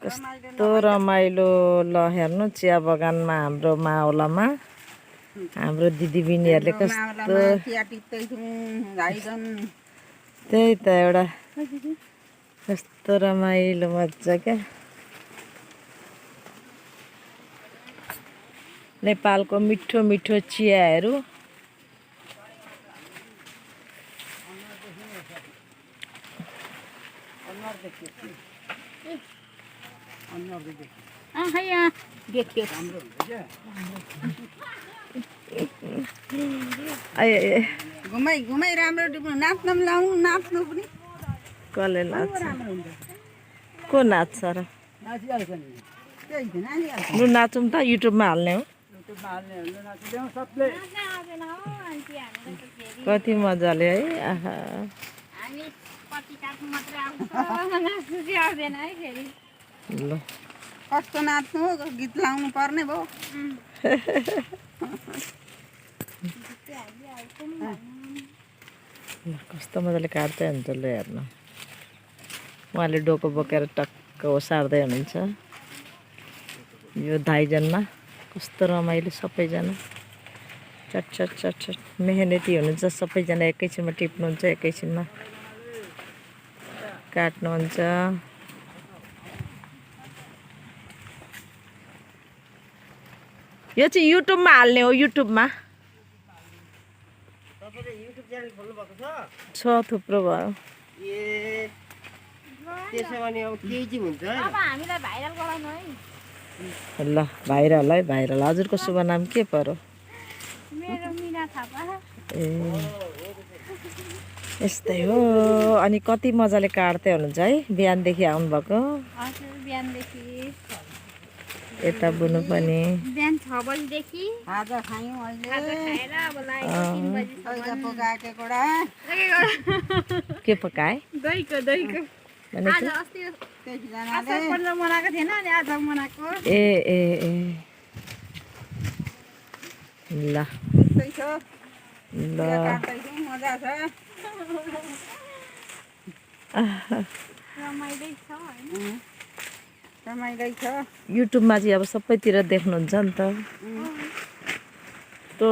कस्तो रमाइलो ल हेर्नु चिया बगानमा हाम्रो मावलामा हाम्रो दिदीबहिनीहरूले कस्तो त्यही त एउटा कस्तो रमाइलो मजा क्या नेपालको मिठो मिठो चियाहरू घुमाइ घुमाइ राम्रो नाच्न पनि लाउनु नाच्नु पनि कसले नाच्छ को नाच्छ र लु नाचौँ त युट्युबमा हाल्ने हो कति मजाले है आहा ल कस्तो नाच्नु हो गीत लाउनु पर्ने भयो कस्तो मजाले काट्दै हुन्छ ल हेर्नु उहाँले डोको बोकेर टक्क ओसार्दै हुनुहुन्छ यो धाइजनमा कस्तो रमाइलो सबैजना चट चट चट चट मेहनती हुनुहुन्छ सबैजना एकैछिनमा टिप्नुहुन्छ एकैछिनमा काट्नुहुन्छ यो चाहिँ युट्युबमा हाल्ने हो युट्युबमा छ थुप्रो भयो ल भाइरल है भाइरल हजुरको शुभ नाम के पर्यो ए यस्तै हो अनि कति मजाले काट्दै हुनुहुन्छ है बिहानदेखि आउनुभएको यता बुनु पनि बिहान 6 बजेदेखि खाजा खायौँ अहिले के पकाए आज अस्ति असार 15 मनाएको थिएन अनि आज मनाएको ए ए ए ल ल मजा छ रमाइलो छ हैन रमाइलो छ युट्युबमा चाहिँ अब सबैतिर देख्नुहुन्छ नि त त्यो